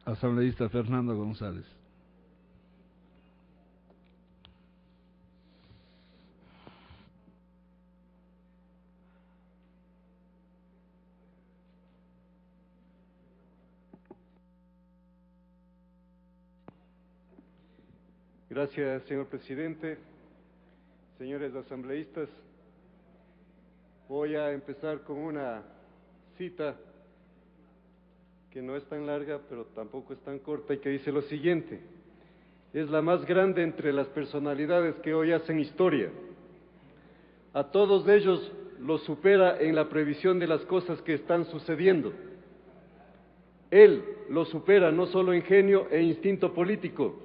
Asambleísta Fernando González. Gracias, señor presidente. Señores asambleístas, voy a empezar con una cita que no es tan larga, pero tampoco es tan corta, y que dice lo siguiente: es la más grande entre las personalidades que hoy hacen historia. A todos ellos los supera en la previsión de las cosas que están sucediendo. Él los supera no solo en genio e instinto político,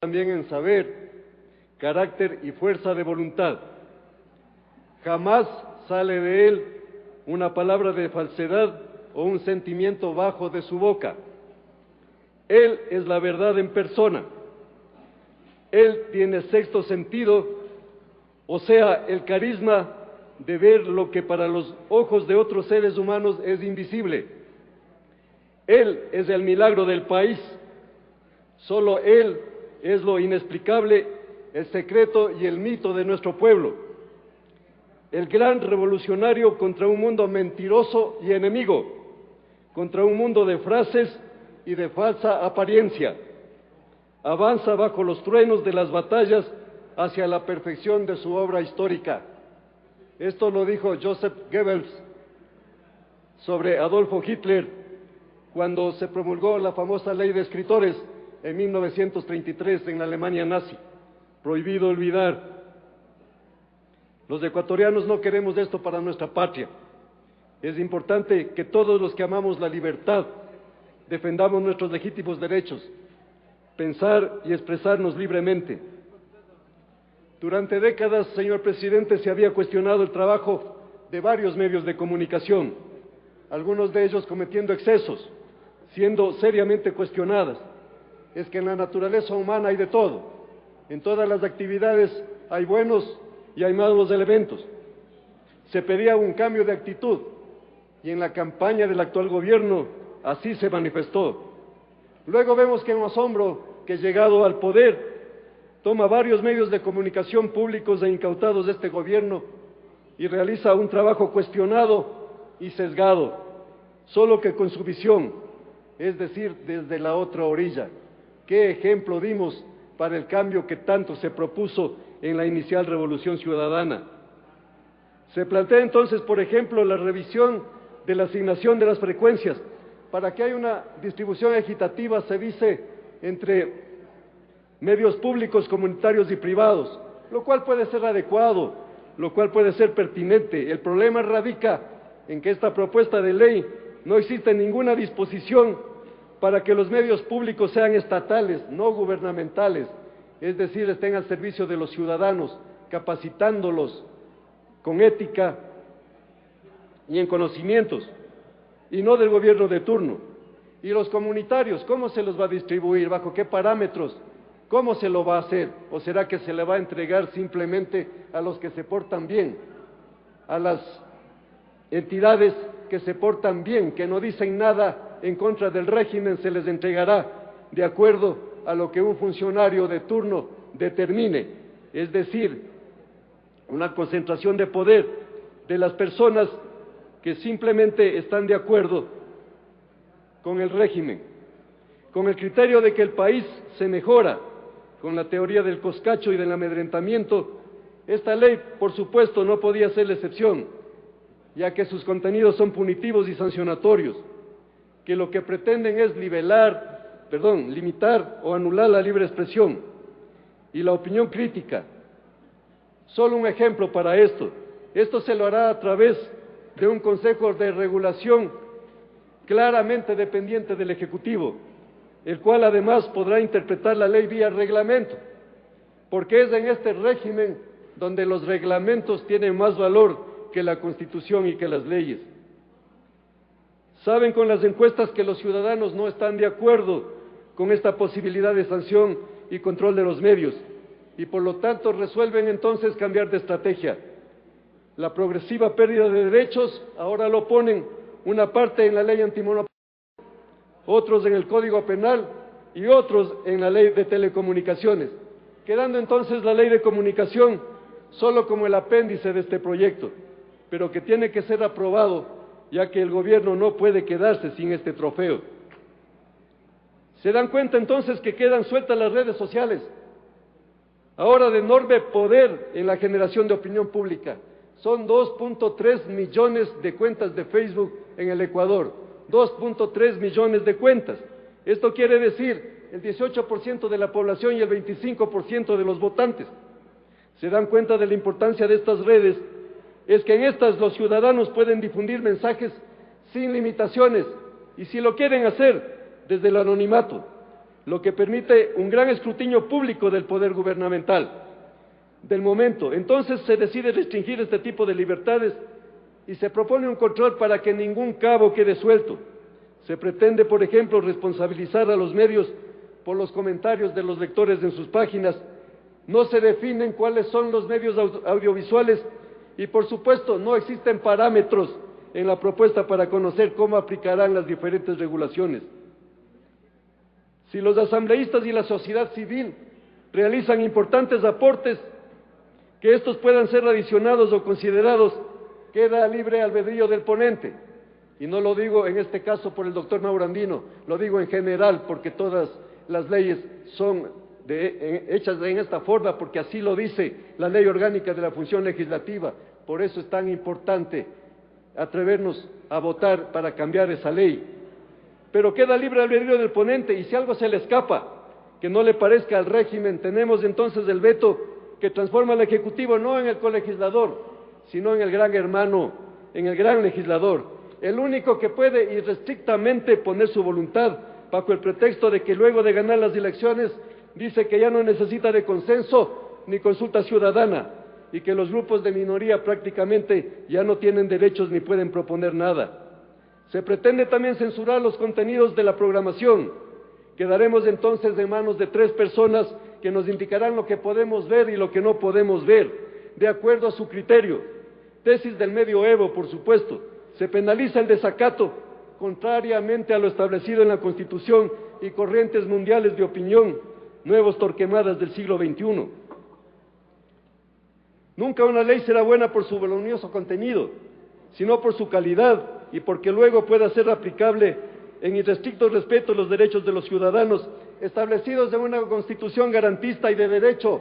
también en saber, carácter y fuerza de voluntad. Jamás sale de él una palabra de falsedad o un sentimiento bajo de su boca. Él es la verdad en persona. Él tiene sexto sentido, o sea, el carisma de ver lo que para los ojos de otros seres humanos es invisible. Él es el milagro del país. Solo él es lo inexplicable, el secreto y el mito de nuestro pueblo. El gran revolucionario contra un mundo mentiroso y enemigo, contra un mundo de frases y de falsa apariencia. Avanza bajo los truenos de las batallas hacia la perfección de su obra histórica. Esto lo dijo Joseph Goebbels sobre Adolfo Hitler cuando se promulgó la famosa ley de escritores en 1933 en la Alemania nazi. Prohibido olvidar. Los ecuatorianos no queremos esto para nuestra patria. Es importante que todos los que amamos la libertad defendamos nuestros legítimos derechos, pensar y expresarnos libremente. Durante décadas, señor presidente, se había cuestionado el trabajo de varios medios de comunicación, algunos de ellos cometiendo excesos, siendo seriamente cuestionadas. Es que en la naturaleza humana hay de todo. En todas las actividades hay buenos y hay malos elementos. Se pedía un cambio de actitud y en la campaña del actual gobierno así se manifestó. Luego vemos que en asombro que llegado al poder toma varios medios de comunicación públicos e incautados de este gobierno y realiza un trabajo cuestionado y sesgado, solo que con su visión, es decir, desde la otra orilla. ¿Qué ejemplo dimos para el cambio que tanto se propuso en la inicial Revolución Ciudadana? Se plantea entonces, por ejemplo, la revisión de la asignación de las frecuencias para que haya una distribución equitativa, se dice, entre medios públicos, comunitarios y privados, lo cual puede ser adecuado, lo cual puede ser pertinente. El problema radica en que esta propuesta de ley no existe ninguna disposición para que los medios públicos sean estatales, no gubernamentales, es decir, estén al servicio de los ciudadanos, capacitándolos con ética y en conocimientos, y no del gobierno de turno. Y los comunitarios, ¿cómo se los va a distribuir? ¿Bajo qué parámetros? ¿Cómo se lo va a hacer? ¿O será que se le va a entregar simplemente a los que se portan bien, a las entidades que se portan bien, que no dicen nada en contra del régimen, se les entregará de acuerdo a lo que un funcionario de turno determine? Es decir, una concentración de poder de las personas que simplemente están de acuerdo con el régimen, con el criterio de que el país se mejora, con la teoría del coscacho y del amedrentamiento. Esta ley, por supuesto, no podía ser la excepción, ya que sus contenidos son punitivos y sancionatorios, que lo que pretenden es limitar o anular la libre expresión y la opinión crítica. Solo un ejemplo para esto. Esto se lo hará a través de un Consejo de Regulación claramente dependiente del Ejecutivo, el cual además podrá interpretar la ley vía reglamento, porque es en este régimen donde los reglamentos tienen más valor que la Constitución y que las leyes. Saben con las encuestas que los ciudadanos no están de acuerdo con esta posibilidad de sanción y control de los medios, y por lo tanto resuelven entonces cambiar de estrategia. La progresiva pérdida de derechos ahora lo ponen una parte en la ley antimonopolio, otros en el Código Penal y otros en la Ley de Telecomunicaciones, quedando entonces la Ley de Comunicación solo como el apéndice de este proyecto, pero que tiene que ser aprobado, ya que el gobierno no puede quedarse sin este trofeo. ¿Se dan cuenta entonces que quedan sueltas las redes sociales? Ahora de enorme poder en la generación de opinión pública. Son 2.3 millones de cuentas de Facebook en el Ecuador, 2.3 millones de cuentas. Esto quiere decir el 18% de la población y el 25% de los votantes. ¿Se dan cuenta de la importancia de estas redes? Es que en estas los ciudadanos pueden difundir mensajes sin limitaciones y si lo quieren hacer desde el anonimato, lo que permite un gran escrutinio público del poder gubernamental del momento. Entonces se decide restringir este tipo de libertades y se propone un control para que ningún cabo quede suelto. Se pretende, por ejemplo, responsabilizar a los medios por los comentarios de los lectores en sus páginas. No se definen cuáles son los medios audiovisuales y, por supuesto, no existen parámetros en la propuesta para conocer cómo aplicarán las diferentes regulaciones. Si los asambleístas y la sociedad civil realizan importantes aportes, que estos puedan ser adicionados o considerados, queda libre albedrío del ponente. Y no lo digo en este caso por el doctor Mauro Andino, lo digo en general porque todas las leyes son hechas en esta forma, porque así lo dice la Ley Orgánica de la Función Legislativa. Por eso es tan importante atrevernos a votar para cambiar esa ley. Pero queda libre albedrío del ponente y si algo se le escapa, que no le parezca al régimen, tenemos entonces el veto que transforma al Ejecutivo no en el colegislador, sino en el gran hermano, en el gran legislador, el único que puede irrestrictamente poner su voluntad bajo el pretexto de que luego de ganar las elecciones dice que ya no necesita de consenso ni consulta ciudadana y que los grupos de minoría prácticamente ya no tienen derechos ni pueden proponer nada. Se pretende también censurar los contenidos de la programación. Quedaremos entonces en manos de 3 personas que nos indicarán lo que podemos ver y lo que no podemos ver, de acuerdo a su criterio. Tesis del medioevo, por supuesto. Se penaliza el desacato, contrariamente a lo establecido en la Constitución y corrientes mundiales de opinión, nuevos Torquemadas del siglo XXI. Nunca una ley será buena por su voluminoso contenido, sino por su calidad y porque luego pueda ser aplicable en irrestricto respeto a los derechos de los ciudadanos establecidos en una Constitución garantista y de derecho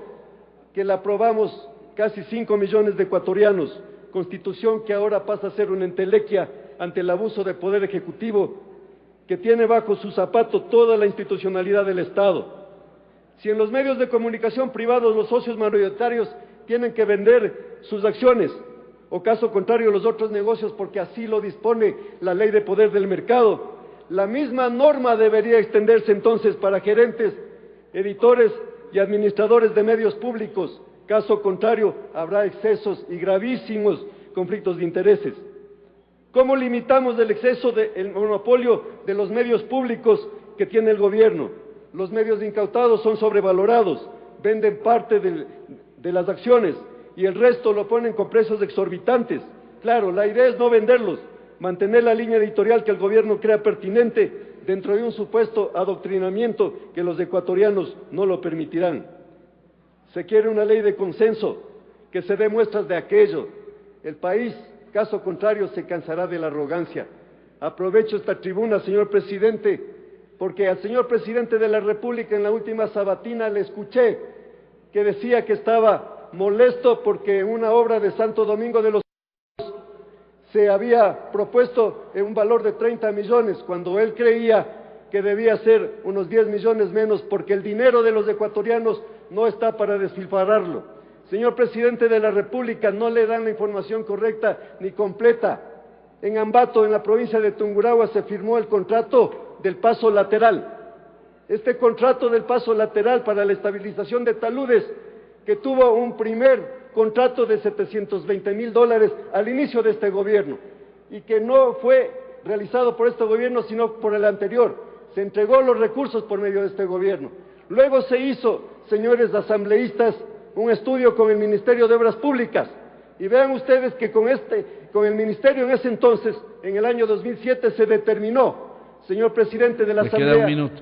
que la aprobamos casi 5 millones de ecuatorianos, Constitución que ahora pasa a ser una entelequia ante el abuso de poder ejecutivo que tiene bajo su zapato toda la institucionalidad del Estado. Si en los medios de comunicación privados los socios mayoritarios tienen que vender sus acciones, o caso contrario los otros negocios porque así lo dispone la ley de poder del mercado, la misma norma debería extenderse entonces para gerentes, editores y administradores de medios públicos. Caso contrario, habrá excesos y gravísimos conflictos de intereses. ¿Cómo limitamos el exceso del monopolio de los medios públicos que tiene el gobierno? Los medios incautados son sobrevalorados, venden parte de las acciones y el resto lo ponen con precios exorbitantes. Claro, la idea es no venderlos, mantener la línea editorial que el gobierno crea pertinente dentro de un supuesto adoctrinamiento que los ecuatorianos no lo permitirán. Se quiere una ley de consenso, que se dé muestras de aquello. El país, caso contrario, se cansará de la arrogancia. Aprovecho esta tribuna, señor presidente, porque al señor presidente de la República en la última sabatina le escuché que decía que estaba molesto porque en una obra de Santo Domingo de los se había propuesto un valor de 30 millones, cuando él creía que debía ser unos 10 millones menos, porque el dinero de los ecuatorianos no está para despilfarrarlo. Señor presidente de la República, no le dan la información correcta ni completa. En Ambato, en la provincia de Tungurahua, se firmó el contrato del paso lateral. Este contrato del paso lateral para la estabilización de taludes, que tuvo un primer contrato de $720,000 al inicio de este gobierno, y que no fue realizado por este gobierno, sino por el anterior. Se entregó los recursos por medio de este gobierno. Luego se hizo, señores asambleístas, un estudio con el Ministerio de Obras Públicas, y vean ustedes que con el Ministerio en ese entonces, en el año 2007, se determinó señor presidente de la Le queda Asamblea. un minuto.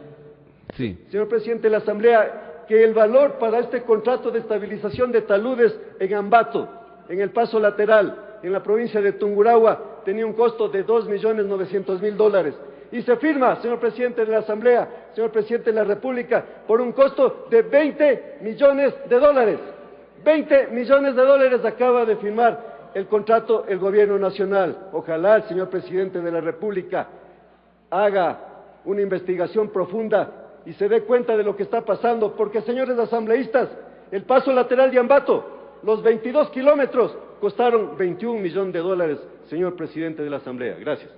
Sí. Señor presidente de la Asamblea, que el valor para este contrato de estabilización de taludes en Ambato, en el paso lateral, en la provincia de Tungurahua, tenía un costo de $2.900.000. Y se firma, señor presidente de la Asamblea, señor presidente de la República, por un costo de $20 millones. $20 millones acaba de firmar el contrato el gobierno nacional. Ojalá el señor presidente de la República haga una investigación profunda y se dé cuenta de lo que está pasando, porque, señores asambleístas, el paso lateral de Ambato, los 22 kilómetros, costaron $21 millones, señor presidente de la Asamblea. Gracias.